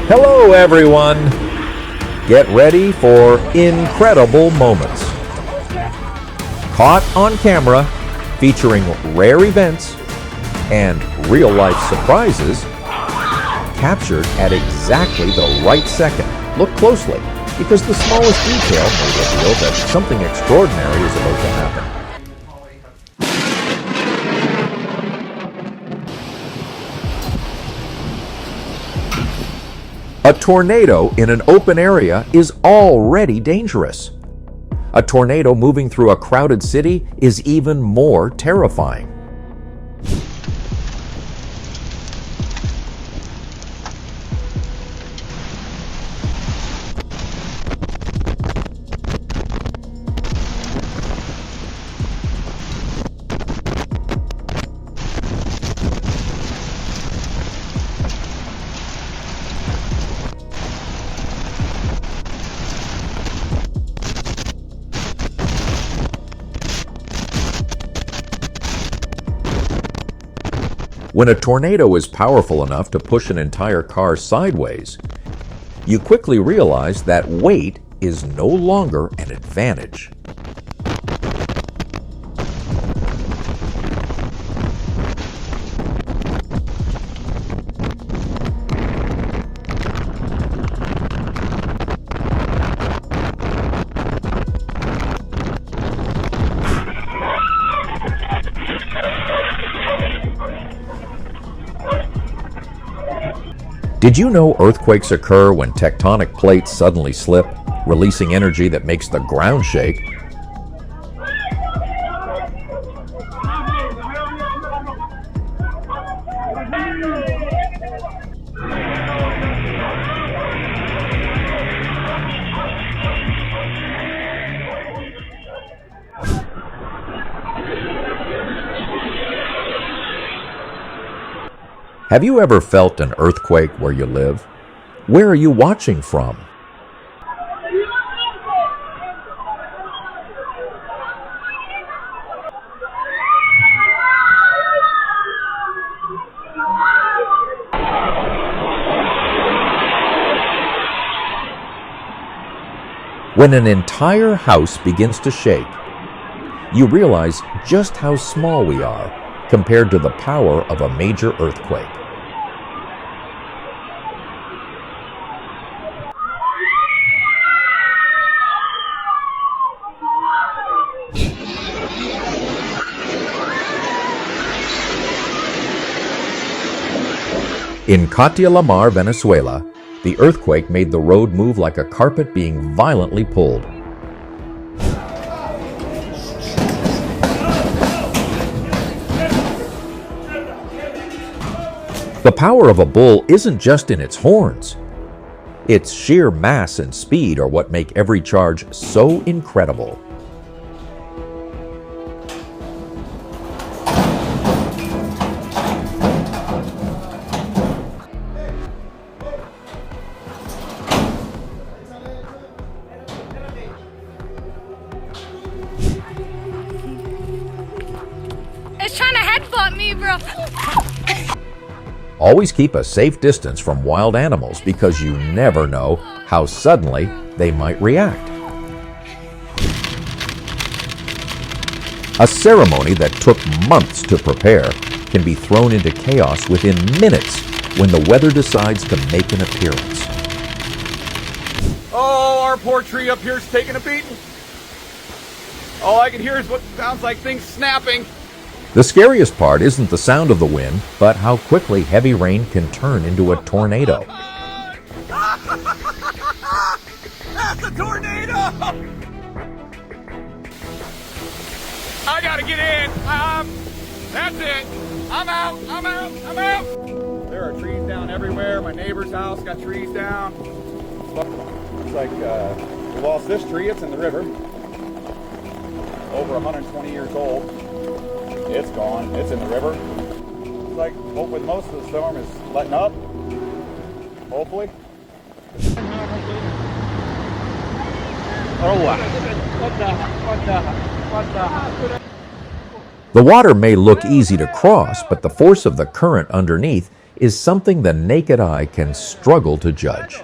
Hello, everyone. Get ready for incredible moments. Caught on camera, featuring rare events and real-life surprises, captured at exactly the right second. Look closely, because the smallest detail may reveal that something extraordinary is about to happen. A tornado in an open area is already dangerous. A tornado moving through a crowded city is even more terrifying. When a tornado is powerful enough to push an entire car sideways, you quickly realize that weight is no longer an advantage. Did you know earthquakes occur when tectonic plates suddenly slip, releasing energy that makes the ground shake? Have you ever felt an earthquake where you live? Where are you watching from? When an entire house begins to shake, you realize just how small we are compared to the power of a major earthquake. In Mar, Venezuela, the earthquake made the road move like a carpet being violently pulled. The power of a bull isn't just in its horns. Its sheer mass and speed are what make every charge so incredible. It's trying to headbutt me, bro. Always keep a safe distance from wild animals because you never know how suddenly they might react. A ceremony that took months to prepare can be thrown into chaos within minutes when the weather decides to make an appearance. Oh, our poor tree up here's taking a beating. All I can hear is what sounds like things snapping. The scariest part isn't the sound of the wind, but how quickly heavy rain can turn into a tornado. That's a tornado! I gotta get in. That's it. I'm out. There are trees down everywhere. My neighbor's house got trees down. It's like we lost this tree. It's in the river. Over 120 years old. It's gone. It's in the river. It's like, hopefully most of the storm is letting up. Hopefully. The water may look easy to cross, but the force of the current underneath is something the naked eye can struggle to judge.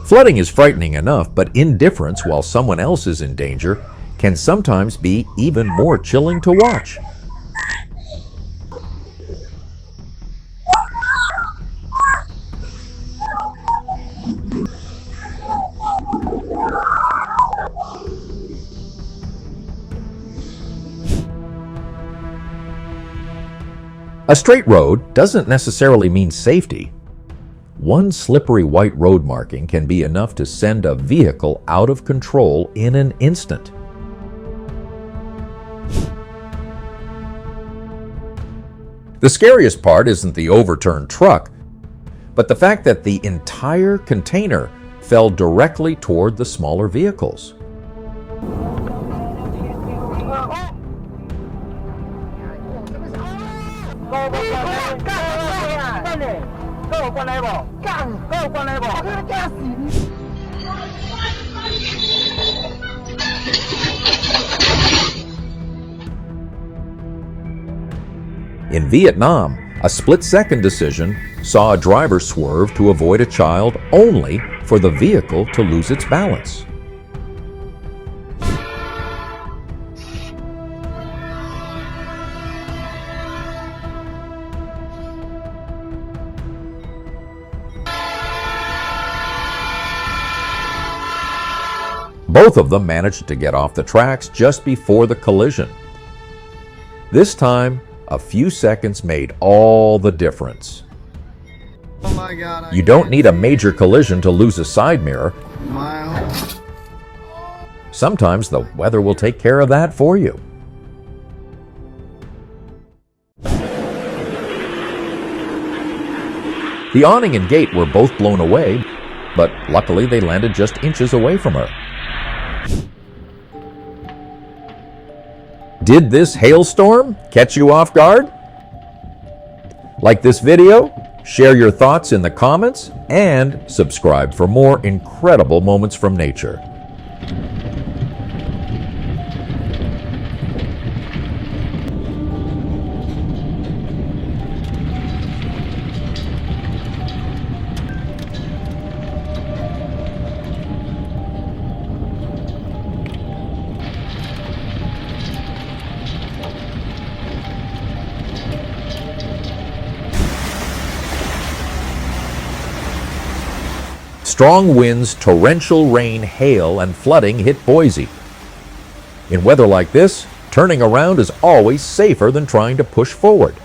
Flooding is frightening enough, but indifference while someone else is in danger can sometimes be even more chilling to watch. A straight road doesn't necessarily mean safety. One slippery white road marking can be enough to send a vehicle out of control in an instant. The scariest part isn't the overturned truck, but the fact that the entire container fell directly toward the smaller vehicles. In Vietnam, a split-second decision saw a driver swerve to avoid a child only for the vehicle to lose its balance. Both of them managed to get off the tracks just before the collision. This time, a few seconds made all the difference. Oh my God, you don't need a major collision to lose a side mirror. Sometimes the weather will take care of that for you. The awning and gate were both blown away, but luckily they landed just inches away from her. Did this hailstorm catch you off guard? Like this video, share your thoughts in the comments, and subscribe for more incredible moments from nature. Strong winds, torrential rain, hail, and flooding hit Boise. In weather like this, turning around is always safer than trying to push forward.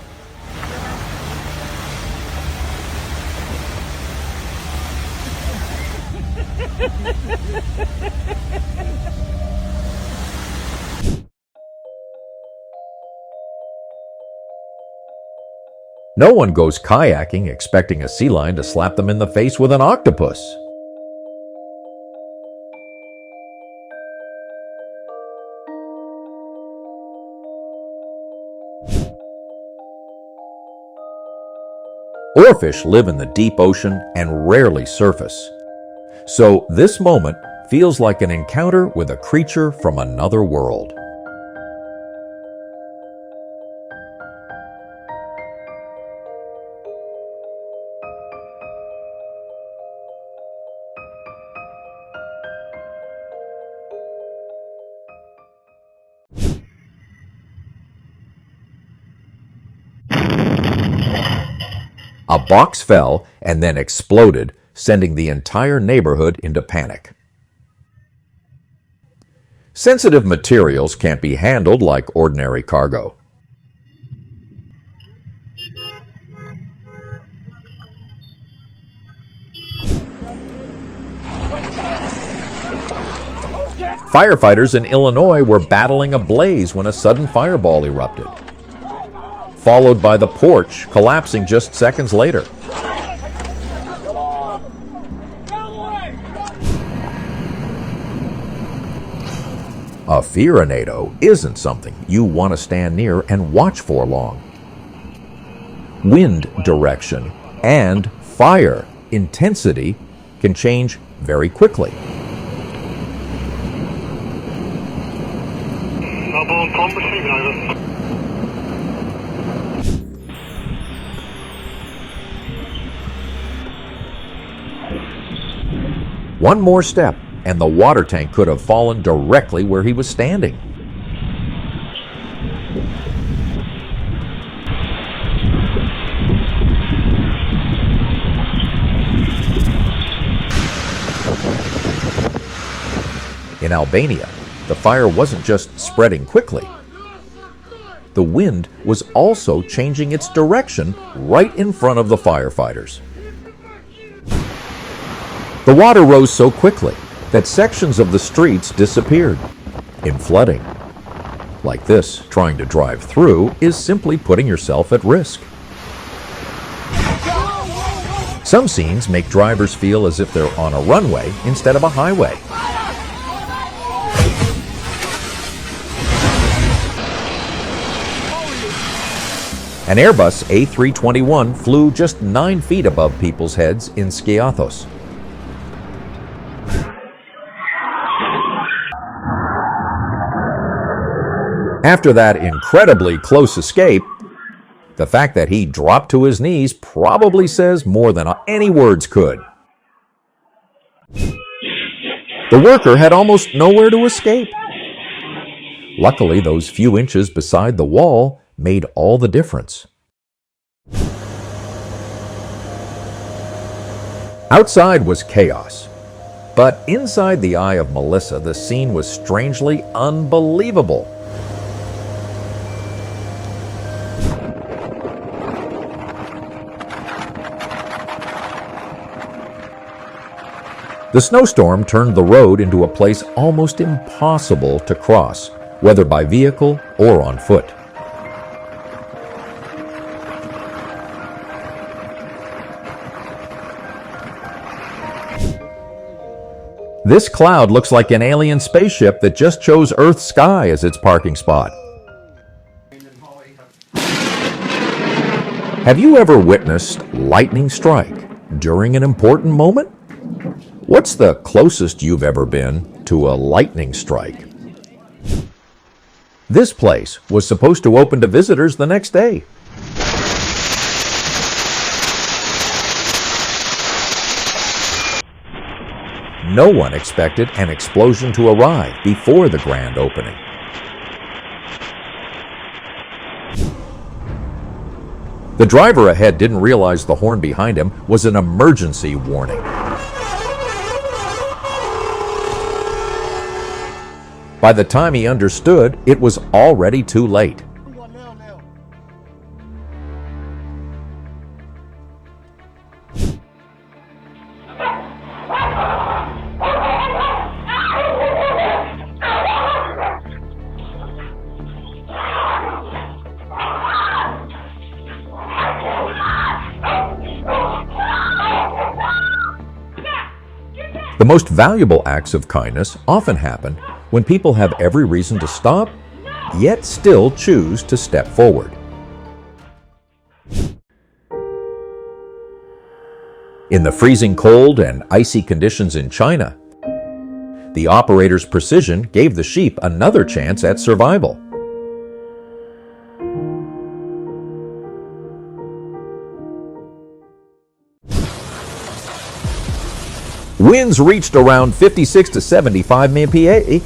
No one goes kayaking expecting a sea lion to slap them in the face with an octopus. Oarfish live in the deep ocean and rarely surface. So this moment feels like an encounter with a creature from another world. A box fell and then exploded, sending the entire neighborhood into panic. Sensitive materials can't be handled like ordinary cargo. Firefighters in Illinois were battling a blaze when a sudden fireball erupted, followed by the porch collapsing just seconds later. A fearonado isn't something you want to stand near and watch for long. Wind direction and fire intensity can change very quickly. One more step, and the water tank could have fallen directly where he was standing. In Albania, the fire wasn't just spreading quickly. The wind was also changing its direction right in front of the firefighters. The water rose so quickly that sections of the streets disappeared in flooding. Like this, trying to drive through is simply putting yourself at risk. Some scenes make drivers feel as if they're on a runway instead of a highway. An Airbus A321 flew just 9 feet above people's heads in Skiathos. After that incredibly close escape, the fact that he dropped to his knees probably says more than any words could. The worker had almost nowhere to escape. Luckily, those few inches beside the wall made all the difference. Outside was chaos, but inside the eye of Melissa, the scene was strangely unbelievable. The snowstorm turned the road into a place almost impossible to cross, whether by vehicle or on foot. This cloud looks like an alien spaceship that just chose Earth's sky as its parking spot. Have you ever witnessed lightning strike during an important moment? What's the closest you've ever been to a lightning strike? This place was supposed to open to visitors the next day. No one expected an explosion to arrive before the grand opening. The driver ahead didn't realize the horn behind him was an emergency warning. By the time he understood, it was already too late. The most valuable acts of kindness often happen when people have every reason to stop, yet still choose to step forward. In the freezing cold and icy conditions in China, the operator's precision gave the sheep another chance at survival. Winds reached around 56 to 75 mph.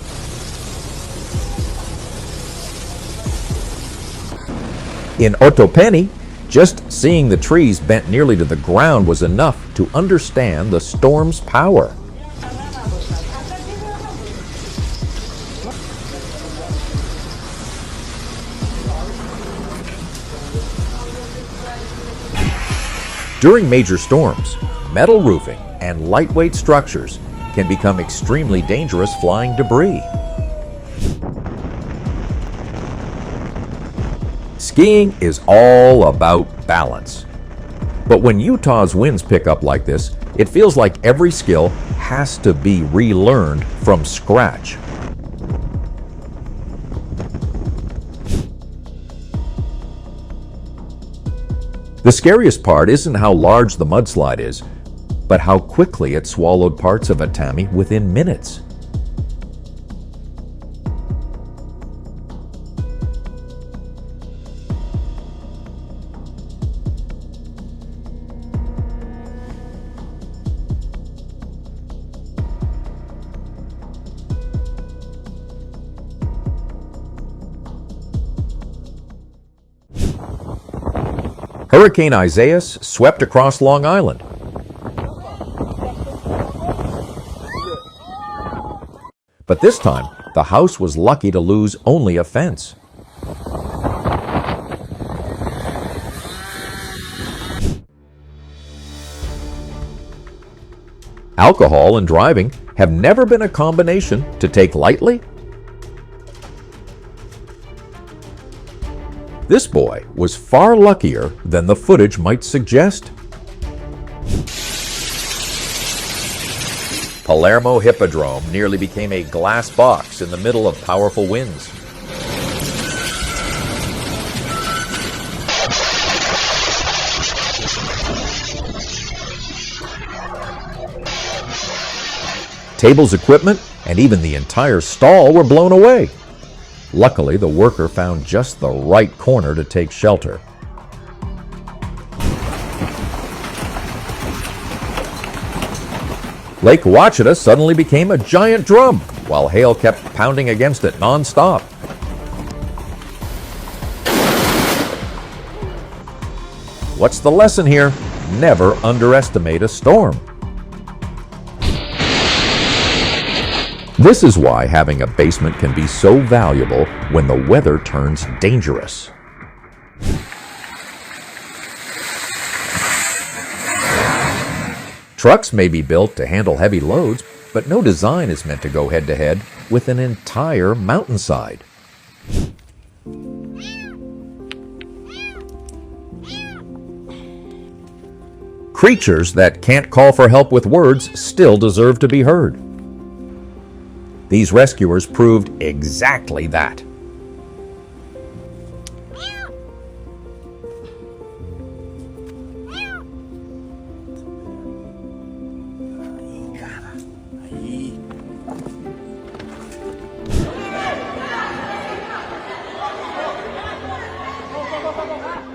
In Otopeni, just seeing the trees bent nearly to the ground was enough to understand the storm's power. During major storms, metal roofing and lightweight structures can become extremely dangerous flying debris. Skiing is all about balance. But when Utah's winds pick up like this, it feels like every skill has to be relearned from scratch. The scariest part isn't how large the mudslide is, but how quickly it swallowed parts of Atami within minutes. Hurricane Isaias swept across Long Island. But this time, the house was lucky to lose only a fence. Alcohol and driving have never been a combination to take lightly. This boy was far luckier than the footage might suggest. Palermo Hippodrome nearly became a glass box in the middle of powerful winds. Tables, equipment, and even the entire stall were blown away. Luckily, the worker found just the right corner to take shelter. Lake Ouachita suddenly became a giant drum, while hail kept pounding against it non-stop. What's the lesson here? Never underestimate a storm. This is why having a basement can be so valuable when the weather turns dangerous. Trucks may be built to handle heavy loads, but no design is meant to go head-to-head with an entire mountainside. Creatures that can't call for help with words still deserve to be heard. These rescuers proved exactly that.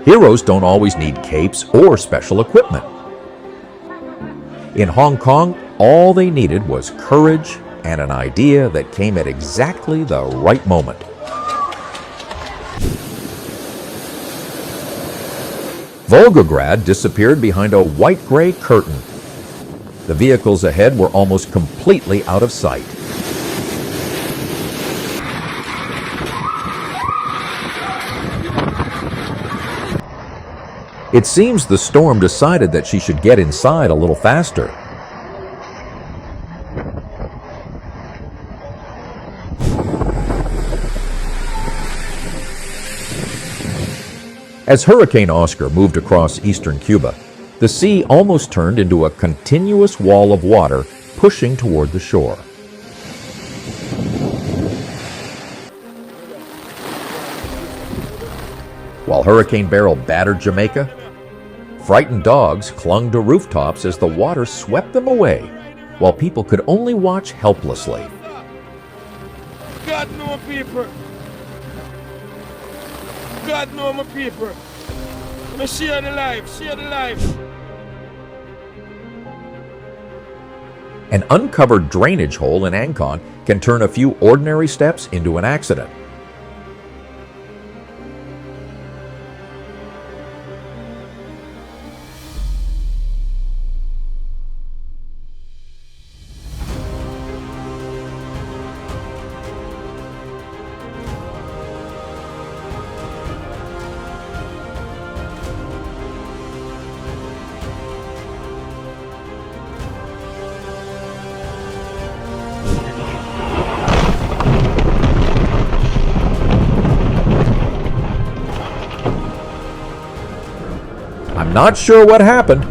Heroes don't always need capes or special equipment. In Hong Kong, all they needed was courage and an idea that came at exactly the right moment. Volgograd disappeared behind a white-gray curtain. The vehicles ahead were almost completely out of sight. It seems the storm decided that she should get inside a little faster. As Hurricane Oscar moved across eastern Cuba, the sea almost turned into a continuous wall of water pushing toward the shore. While Hurricane Beryl battered Jamaica, frightened dogs clung to rooftops as the water swept them away, while people could only watch helplessly. God know people. God know my people. Let me share the life, share the life. An uncovered drainage hole in Ancon can turn a few ordinary steps into an accident. I'm not sure what happened,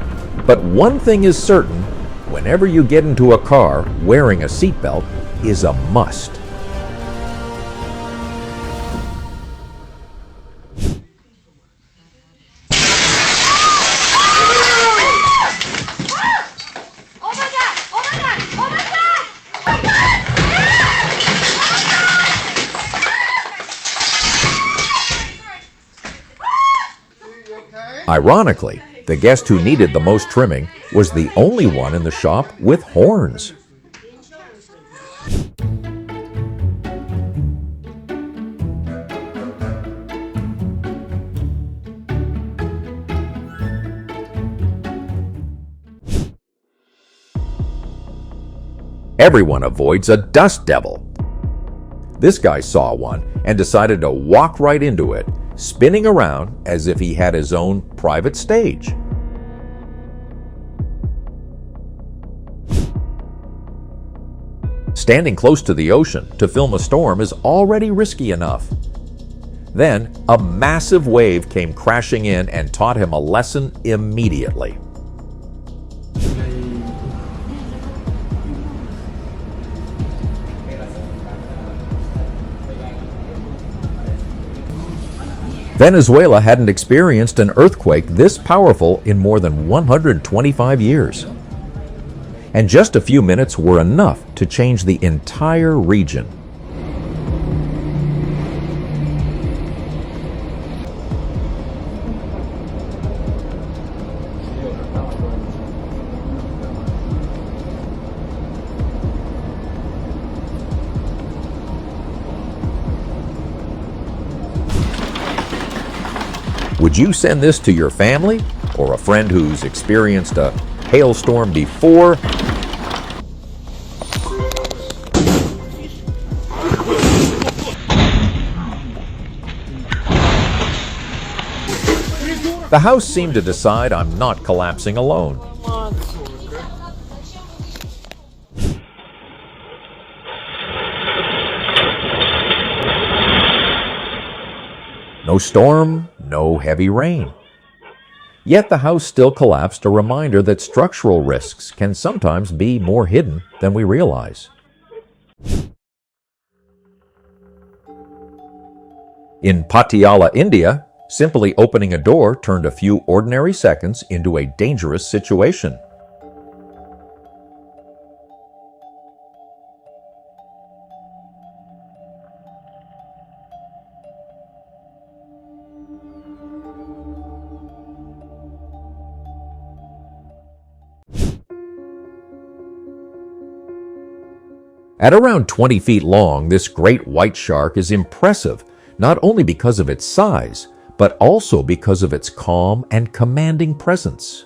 but one thing is certain: whenever you get into a car, wearing a seatbelt is a must. Ironically, the guest who needed the most trimming was the only one in the shop with horns. Everyone avoids a dust devil. This guy saw one and decided to walk right into it, spinning around as if he had his own private stage. Standing close to the ocean to film a storm is already risky enough. Then, a massive wave came crashing in and taught him a lesson immediately. Venezuela hadn't experienced an earthquake this powerful in more than 125 years. And just a few minutes were enough to change the entire region. Would you send this to your family or a friend who's experienced a hailstorm before? The house seemed to decide I'm not collapsing alone. No storm, no heavy rain. Yet the house still collapsed, a reminder that structural risks can sometimes be more hidden than we realize. In Patiala, India, simply opening a door turned a few ordinary seconds into a dangerous situation. At around 20 feet long, this great white shark is impressive, not only because of its size, but also because of its calm and commanding presence.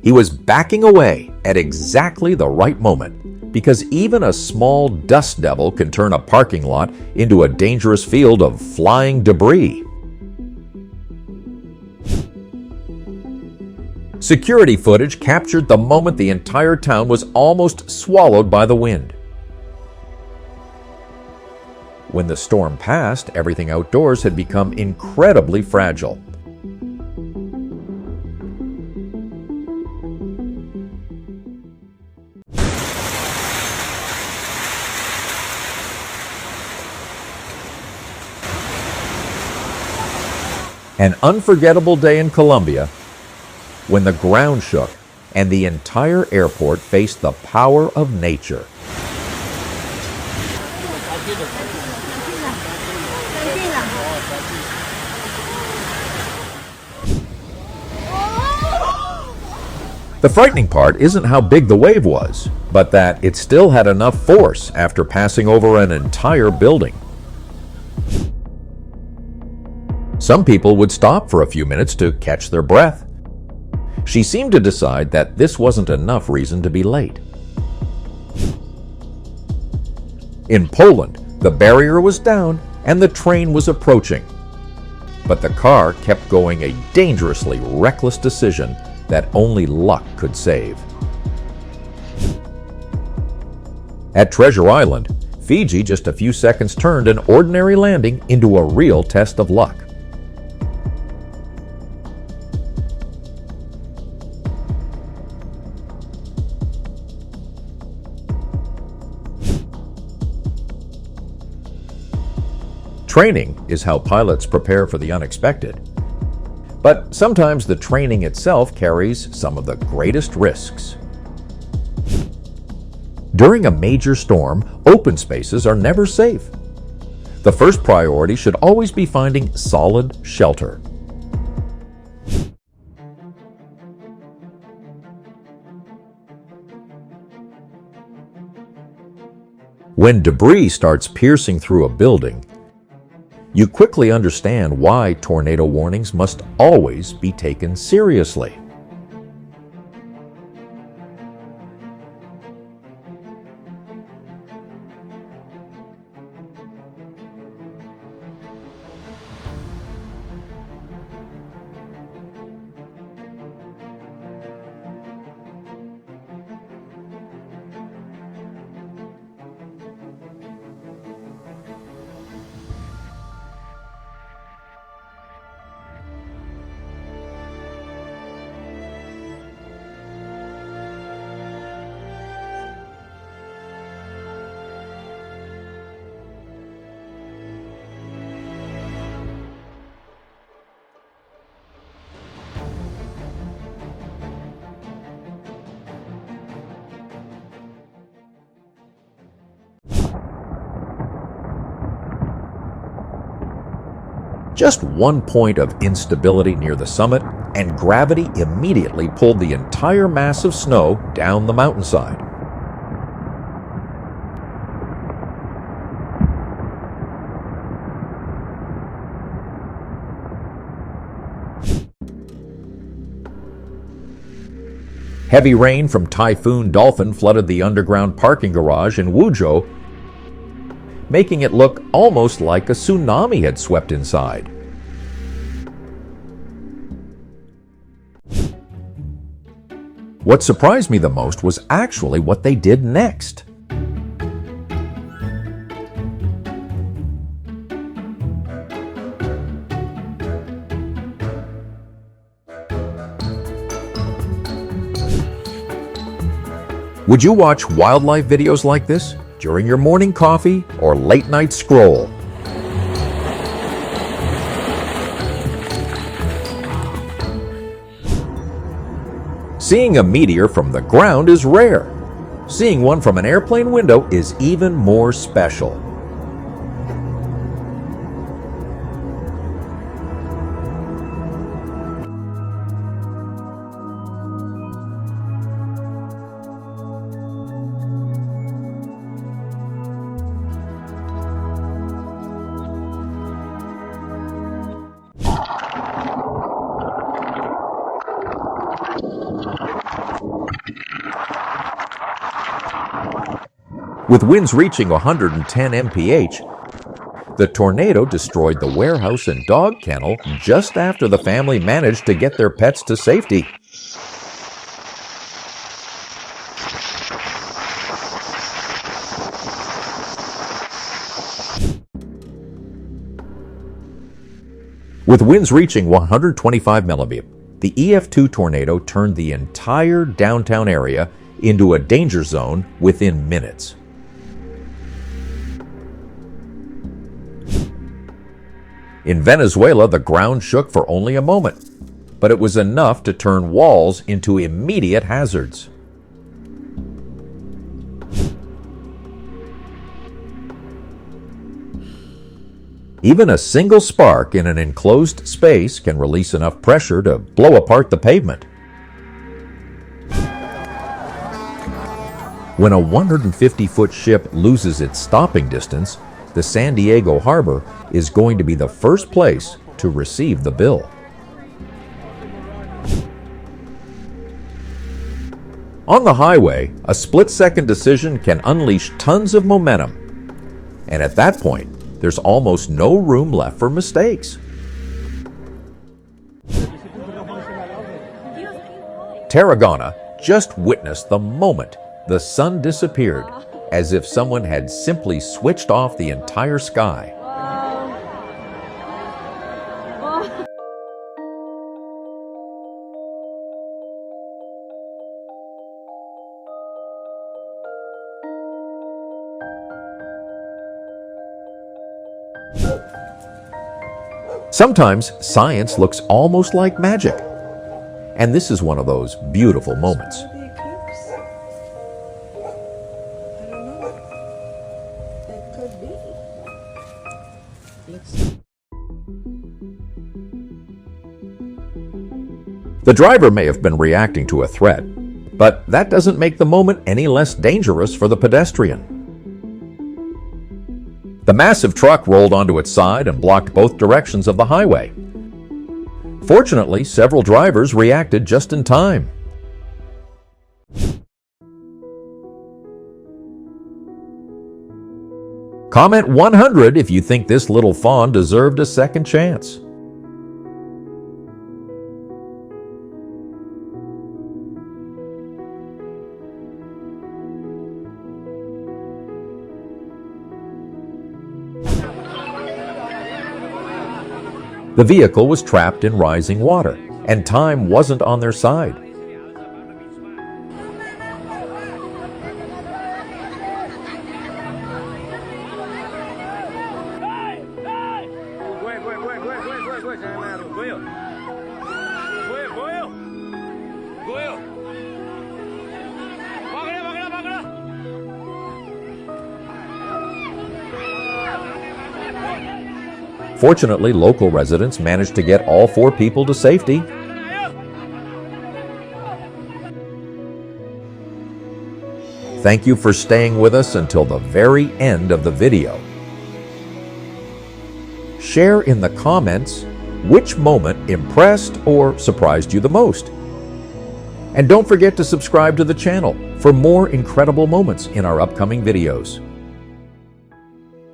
He was backing away at exactly the right moment, because even a small dust devil can turn a parking lot into a dangerous field of flying debris. Security footage captured the moment the entire town was almost swallowed by the wind. When the storm passed, everything outdoors had become incredibly fragile. An unforgettable day in Colombia when the ground shook and the entire airport faced the power of nature. The frightening part isn't how big the wave was, but that it still had enough force after passing over an entire building. Some people would stop for a few minutes to catch their breath. She seemed to decide that this wasn't enough reason to be late. In Poland, the barrier was down and the train was approaching. But the car kept going, a dangerously reckless decision that only luck could save. At Treasure Island, Fiji, just a few seconds turned an ordinary landing into a real test of luck. Training is how pilots prepare for the unexpected. But sometimes the training itself carries some of the greatest risks. During a major storm, open spaces are never safe. The first priority should always be finding solid shelter. When debris starts piercing through a building, you quickly understand why tornado warnings must always be taken seriously. Just one point of instability near the summit, and gravity immediately pulled the entire mass of snow down the mountainside. Heavy rain from Typhoon Dolphin flooded the underground parking garage in Wuzhou, making it look almost like a tsunami had swept inside. What surprised me the most was actually what they did next. Would you watch wildlife videos like this during your morning coffee or late night scroll? Seeing a meteor from the ground is rare. Seeing one from an airplane window is even more special. With winds reaching 110 mph, the tornado destroyed the warehouse and dog kennel just after the family managed to get their pets to safety. With winds reaching 125 millimeters, the EF2 tornado turned the entire downtown area into a danger zone within minutes. In Venezuela, the ground shook for only a moment, but it was enough to turn walls into immediate hazards. Even a single spark in an enclosed space can release enough pressure to blow apart the pavement. When a 150-foot ship loses its stopping distance, the San Diego harbor is going to be the first place to receive the bill. On the highway, a split-second decision can unleash tons of momentum, and at that point, there's almost no room left for mistakes. Tarragona just witnessed the moment the sun disappeared, as if someone had simply switched off the entire sky. Sometimes science looks almost like magic. And this is one of those beautiful moments. Maybe eclipse. I don't know. It could be. Let's see. The driver may have been reacting to a threat, but that doesn't make the moment any less dangerous for the pedestrian. The massive truck rolled onto its side and blocked both directions of the highway. Fortunately, several drivers reacted just in time. Comment 100 if you think this little fawn deserved a second chance. The vehicle was trapped in rising water, and time wasn't on their side. Fortunately, local residents managed to get all 4 people to safety. Thank you for staying with us until the very end of the video. Share in the comments which moment impressed or surprised you the most. And don't forget to subscribe to the channel for more incredible moments in our upcoming videos.